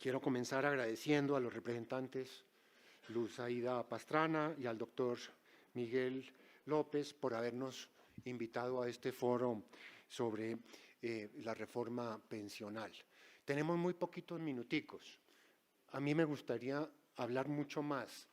Quiero comenzar agradeciendo a los representantes Luz Aida Pastrana y al doctor Miguel López por habernos invitado a este foro sobre la reforma pensional. Tenemos muy poquitos minuticos. A mí me gustaría hablar mucho más.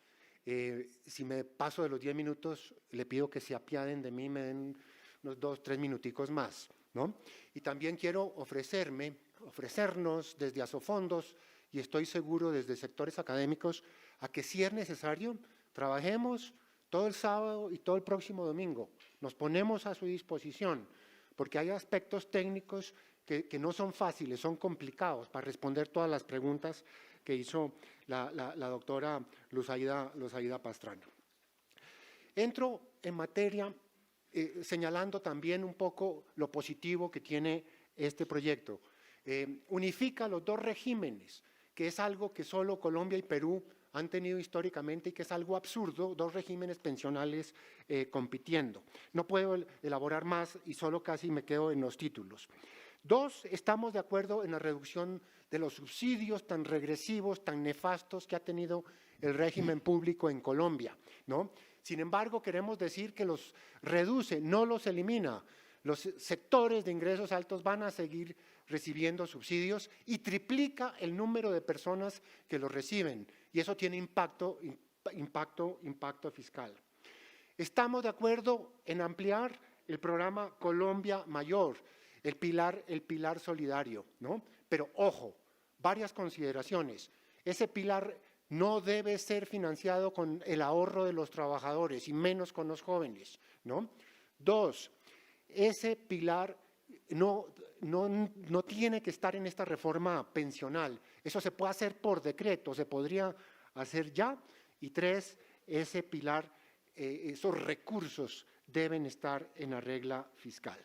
Si me paso de los 10 minutos, le pido que se apiaden de mí, me den unos 2, 3 minuticos más, ¿no? Y también quiero ofrecernos desde Asofondos, y estoy seguro desde sectores académicos, a que si es necesario, trabajemos todo el sábado y todo el próximo domingo. Nos ponemos a su disposición, porque hay aspectos técnicos que no son fáciles, son complicados para responder todas las preguntas que hizo la doctora Luz Aida Pastrana. Entro en materia señalando también un poco lo positivo que tiene este proyecto. Unifica los dos regímenes, que es algo que solo Colombia y Perú han tenido históricamente y que es algo absurdo, dos regímenes pensionales compitiendo. No puedo elaborar más y solo casi me quedo en los títulos. 2, estamos de acuerdo en la reducción de los subsidios tan regresivos, tan nefastos que ha tenido el régimen público en Colombia, ¿no? Sin embargo, queremos decir que los reduce, no los elimina. Los sectores de ingresos altos van a seguir recibiendo subsidios y triplica el número de personas que los reciben, y eso tiene impacto fiscal. Estamos de acuerdo en ampliar el programa Colombia Mayor, el pilar solidario, ¿no? Pero ojo, varias consideraciones. Ese pilar no debe ser financiado con el ahorro de los trabajadores y menos con los jóvenes, ¿no? 2, ese pilar no tiene que estar en esta reforma pensional. Eso se puede hacer por decreto, se podría hacer ya. Y 3, ese pilar, esos recursos deben estar en la regla fiscal.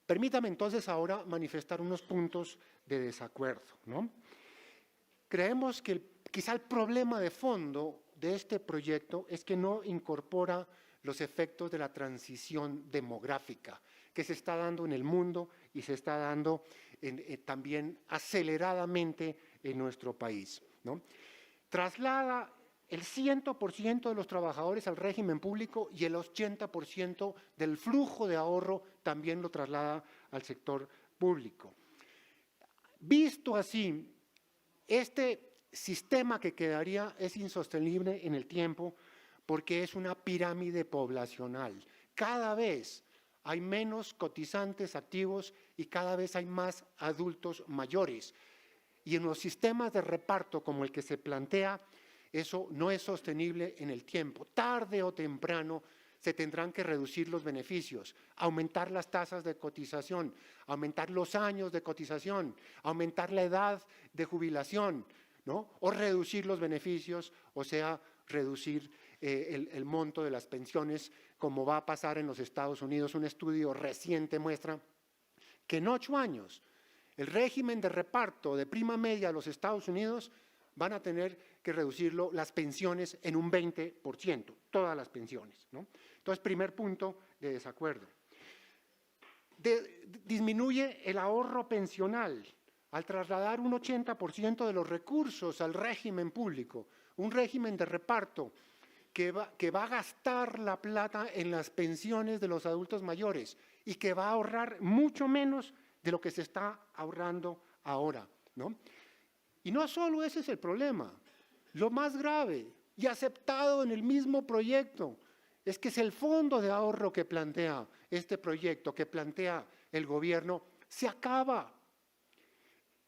Permítame entonces ahora manifestar unos puntos de desacuerdo, ¿no? Creemos que quizá el problema de fondo de este proyecto es que no incorpora los efectos de la transición demográfica que se está dando en el mundo y se está dando también aceleradamente en nuestro país, ¿no? Traslada el 100% de los trabajadores al régimen público y el 80% del flujo de ahorro también lo traslada al sector público. Visto así, este sistema que quedaría es insostenible en el tiempo porque es una pirámide poblacional. Cada vez hay menos cotizantes activos y cada vez hay más adultos mayores. Y en los sistemas de reparto como el que se plantea, eso no es sostenible en el tiempo. Tarde o temprano se tendrán que reducir los beneficios, aumentar las tasas de cotización, aumentar los años de cotización, aumentar la edad de jubilación, ¿no? O reducir los beneficios, o sea, reducir el monto de las pensiones, como va a pasar en los Estados Unidos. Un estudio reciente muestra que en 8 años el régimen de reparto de prima media de los Estados Unidos van a tener que reducirlo las pensiones en un 20%, todas las pensiones, ¿no? Entonces, primer punto de desacuerdo. Disminuye el ahorro pensional al trasladar un 80% de los recursos al régimen público, un régimen de reparto que va a gastar la plata en las pensiones de los adultos mayores y que va a ahorrar mucho menos de lo que se está ahorrando ahora, ¿no? Y no solo ese es el problema, lo más grave y aceptado en el mismo proyecto es que es el fondo de ahorro que plantea este proyecto, que plantea el gobierno, se acaba.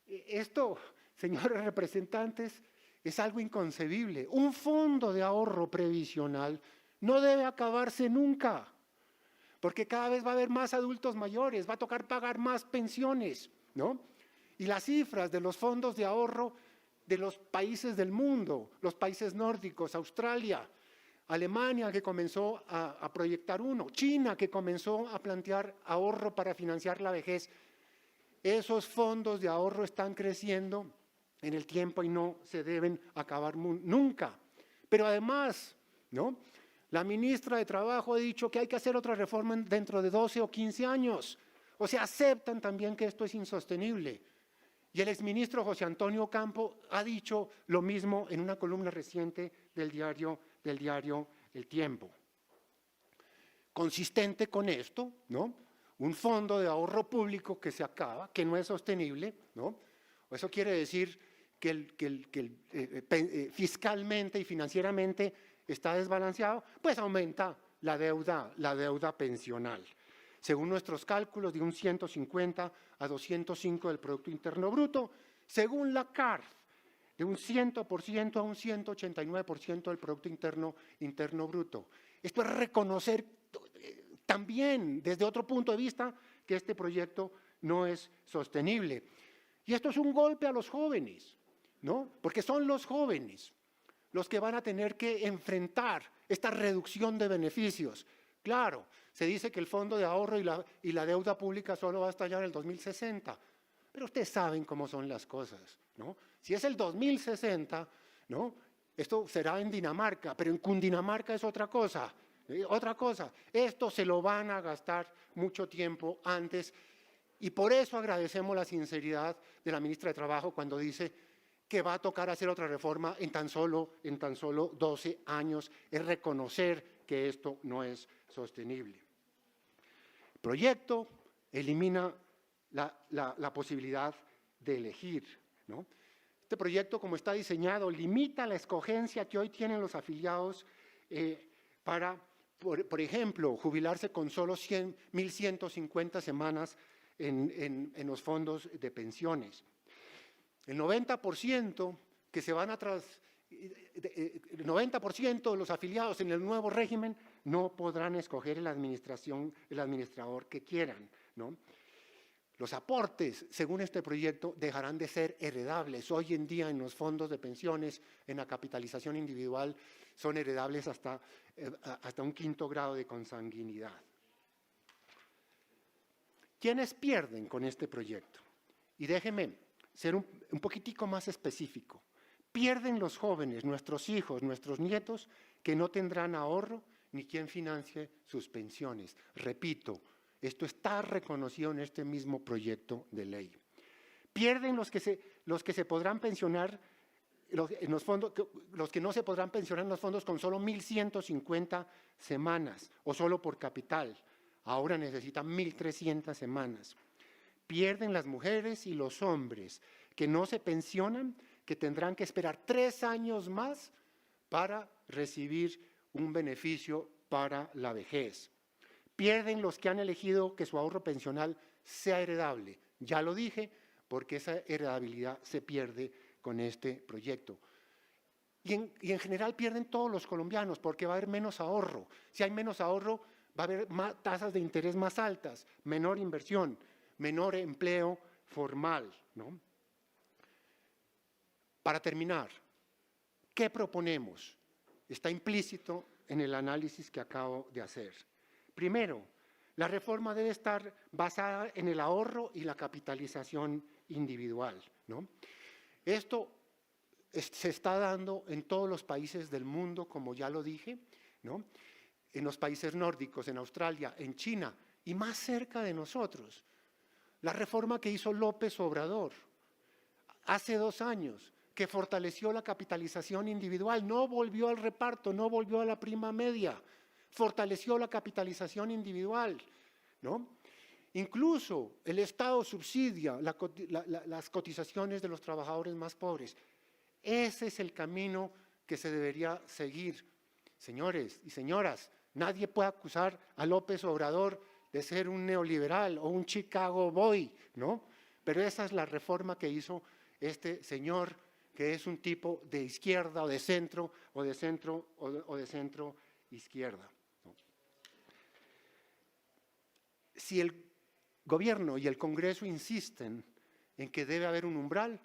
Esto, señores representantes, es algo inconcebible. Un fondo de ahorro previsional no debe acabarse nunca, porque cada vez va a haber más adultos mayores, va a tocar pagar más pensiones, ¿no? Y las cifras de los fondos de ahorro de los países del mundo, los países nórdicos, Australia, Alemania que comenzó a proyectar uno, China que comenzó a plantear ahorro para financiar la vejez, esos fondos de ahorro están creciendo en el tiempo y no se deben acabar nunca. Pero además, ¿no? La ministra de Trabajo ha dicho que hay que hacer otra reforma dentro de 12 o 15 años. O sea, aceptan también que esto es insostenible. Y el exministro José Antonio Campo ha dicho lo mismo en una columna reciente del diario El Tiempo. Consistente con esto, ¿no? Un fondo de ahorro público que se acaba, que no es sostenible, ¿no? Eso quiere decir que fiscalmente y financieramente está desbalanceado, pues aumenta la deuda pensional. Según nuestros cálculos, de un 150 a 205 del Producto Interno Bruto, según la CARF, de un 100% a un 189% del Producto Interno Bruto. Esto es reconocer también desde otro punto de vista que este proyecto no es sostenible. Y esto es un golpe a los jóvenes, ¿no? Porque son los jóvenes los que van a tener que enfrentar esta reducción de beneficios. Claro, se dice que el fondo de ahorro y la deuda pública solo va a estallar en el 2060, pero ustedes saben cómo son las cosas, ¿no? Si es el 2060, ¿no? Esto será en Dinamarca, pero en Cundinamarca es otra cosa. Otra cosa, esto se lo van a gastar mucho tiempo antes y por eso agradecemos la sinceridad de la ministra de Trabajo cuando dice que va a tocar hacer otra reforma en tan solo 12 años, es reconocer que esto no es sostenible. El proyecto elimina la posibilidad de elegir, ¿no? Este proyecto, como está diseñado, limita la escogencia que hoy tienen los afiliados para, por ejemplo, jubilarse con solo 1.150 semanas en los fondos de pensiones. El 90% que se van el 90% de los afiliados en el nuevo régimen no podrán escoger el administrador que quieran, ¿no? Los aportes, según este proyecto, dejarán de ser heredables. Hoy en día en los fondos de pensiones, en la capitalización individual, son heredables hasta un 5º grado de consanguinidad. ¿Quiénes pierden con este proyecto? Y déjenme ser un poquitico más específico. Pierden los jóvenes, nuestros hijos, nuestros nietos, que no tendrán ahorro ni quien financie sus pensiones. Repito, esto está reconocido en este mismo proyecto de ley. Pierden los que se podrán pensionar en los fondos, los que no se podrán pensionar en los fondos con solo 1.150 semanas o solo por capital. Ahora necesitan 1.300 semanas. Pierden las mujeres y los hombres que no se pensionan, que tendrán que esperar 3 años más para recibir un beneficio para la vejez. Pierden los que han elegido que su ahorro pensional sea heredable. Ya lo dije, porque esa heredabilidad se pierde con este proyecto. Y en general pierden todos los colombianos, porque va a haber menos ahorro. Si hay menos ahorro, va a haber tasas de interés más altas, menor inversión, menor empleo formal, ¿no? Para terminar, ¿qué proponemos? Está implícito en el análisis que acabo de hacer. Primero, la reforma debe estar basada en el ahorro y la capitalización individual, ¿no? Esto se está dando en todos los países del mundo, como ya lo dije, ¿no? En los países nórdicos, en Australia, en China y más cerca de nosotros. La reforma que hizo López Obrador hace 2 años, que fortaleció la capitalización individual, no volvió al reparto, no volvió a la prima media, fortaleció la capitalización individual, ¿no? Incluso el Estado subsidia las cotizaciones de los trabajadores más pobres. Ese es el camino que se debería seguir. Señores y señoras, nadie puede acusar a López Obrador de ser un neoliberal o un Chicago Boy, ¿no? Pero esa es la reforma que hizo este señor, que es un tipo de izquierda o de centro izquierda. ¿No? Si el gobierno y el Congreso insisten en que debe haber un umbral,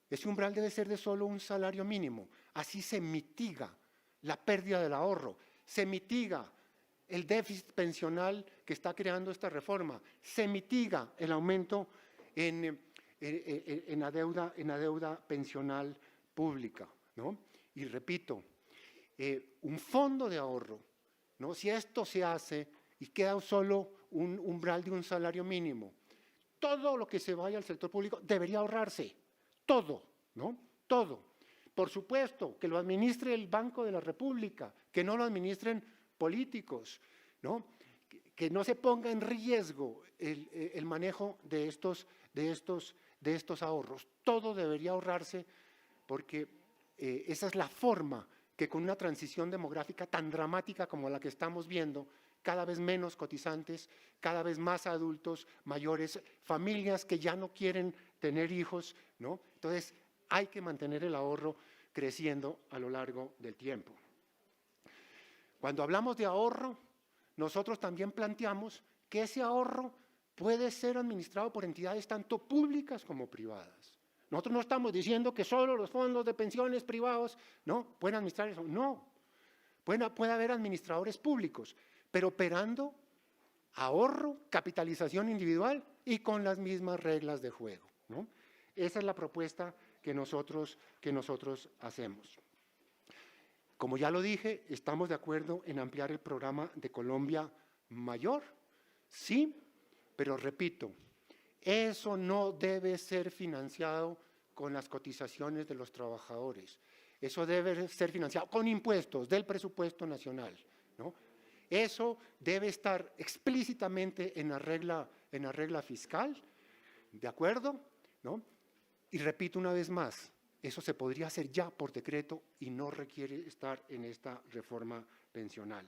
ese umbral debe ser de solo un salario mínimo. Así se mitiga la pérdida del ahorro, se mitiga el déficit pensional que está creando esta reforma, se mitiga el aumento en la deuda pensional pública, ¿no? Y repito, un fondo de ahorro, ¿no? Si esto se hace y queda solo un umbral de un salario mínimo, todo lo que se vaya al sector público debería ahorrarse, todo, ¿no? Todo. Por supuesto, que lo administre el Banco de la República, que no lo administren políticos, ¿no? Que no se ponga en riesgo el manejo de estos ahorros. Todo debería ahorrarse porque esa es la forma que con una transición demográfica tan dramática como la que estamos viendo, cada vez menos cotizantes, cada vez más adultos, mayores, familias que ya no quieren tener hijos, ¿no? Entonces, hay que mantener el ahorro creciendo a lo largo del tiempo. Cuando hablamos de ahorro, nosotros también planteamos que ese ahorro puede ser administrado por entidades tanto públicas como privadas. Nosotros no estamos diciendo que solo los fondos de pensiones privados no pueden administrar eso, no. Puede haber administradores públicos, pero operando ahorro, capitalización individual y con las mismas reglas de juego, ¿no? Esa es la propuesta que nosotros hacemos. Como ya lo dije, estamos de acuerdo en ampliar el programa de Colombia Mayor, sí, pero repito, eso no debe ser financiado con las cotizaciones de los trabajadores. Eso debe ser financiado con impuestos del presupuesto nacional, ¿no? Eso debe estar explícitamente en la regla fiscal, ¿de acuerdo? ¿No? Y repito una vez más, eso se podría hacer ya por decreto y no requiere estar en esta reforma pensional.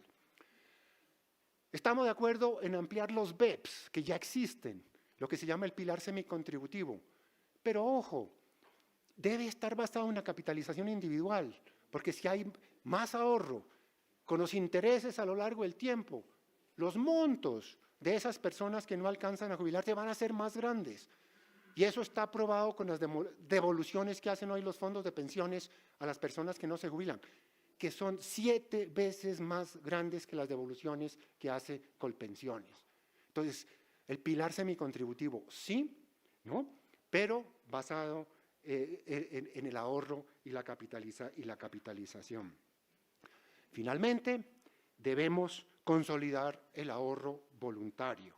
Estamos de acuerdo en ampliar los BEPS que ya existen, lo que se llama el pilar semicontributivo. Pero ojo, debe estar basado en una capitalización individual, porque si hay más ahorro, con los intereses a lo largo del tiempo, los montos de esas personas que no alcanzan a jubilarse van a ser más grandes. Y eso está aprobado con las devoluciones que hacen hoy los fondos de pensiones a las personas que no se jubilan, que son 7 veces más grandes que las devoluciones que hace Colpensiones. Entonces, el pilar semicontributivo sí, ¿no? Pero basado en el ahorro y la capitalización. Finalmente, debemos consolidar el ahorro voluntario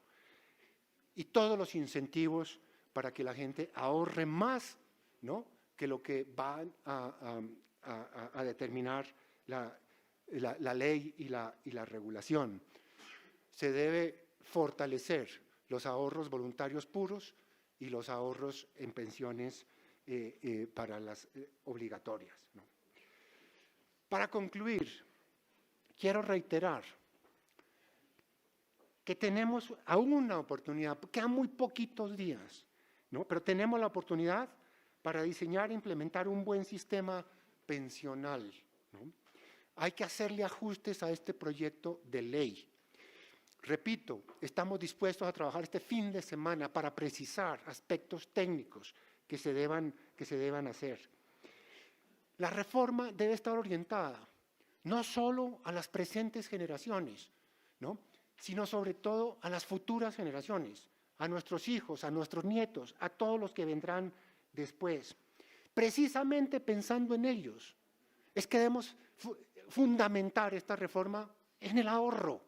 y todos los incentivos para que la gente ahorre más, ¿no?, que lo que va a determinar la ley y la regulación. Se debe fortalecer los ahorros voluntarios puros y los ahorros en pensiones para las obligatorias, ¿no? Para concluir, quiero reiterar que tenemos aún una oportunidad, quedan muy poquitos días, ¿no? Pero tenemos la oportunidad para diseñar e implementar un buen sistema pensional, ¿no? Hay que hacerle ajustes a este proyecto de ley. Repito, estamos dispuestos a trabajar este fin de semana para precisar aspectos técnicos que se deban hacer. La reforma debe estar orientada no solo a las presentes generaciones, ¿no?, sino sobre todo a las futuras generaciones, a nuestros hijos, a nuestros nietos, a todos los que vendrán después. Precisamente pensando en ellos, es que debemos fundamentar esta reforma en el ahorro,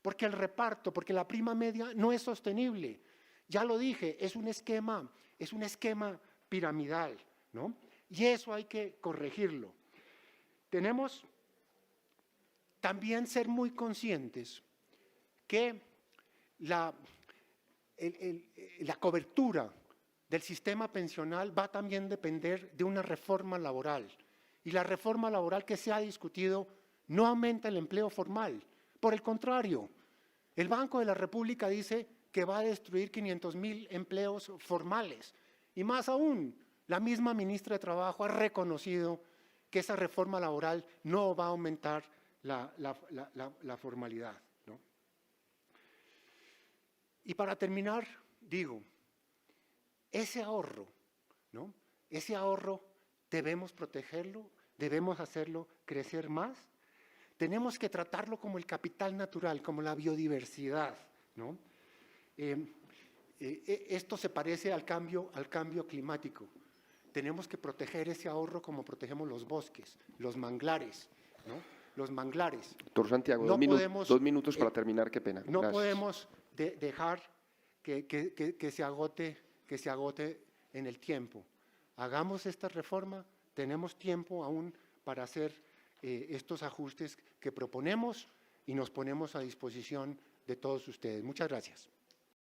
porque el reparto, porque la prima media no es sostenible. Ya lo dije, es un esquema piramidal, ¿no? Y eso hay que corregirlo. Tenemos también ser muy conscientes que la cobertura del sistema pensional va también a depender de una reforma laboral. Y la reforma laboral que se ha discutido no aumenta el empleo formal. Por el contrario, el Banco de la República dice que va a destruir 500.000 empleos formales. Y más aún, la misma ministra de Trabajo ha reconocido que esa reforma laboral no va a aumentar la formalidad, ¿no? Y para terminar, digo, ese ahorro, ¿no?, ese ahorro debemos protegerlo, debemos hacerlo crecer más. Tenemos que tratarlo como el capital natural, como la biodiversidad, ¿no? Esto se parece al cambio climático. Tenemos que proteger ese ahorro como protegemos los bosques, los manglares, ¿no? Los manglares. Doctor Santiago, no dos minutos para terminar, qué pena. No Gracias. podemos dejar que se agote en el tiempo. Hagamos esta reforma, tenemos tiempo aún para hacer estos ajustes que proponemos y nos ponemos a disposición de todos ustedes. Muchas gracias.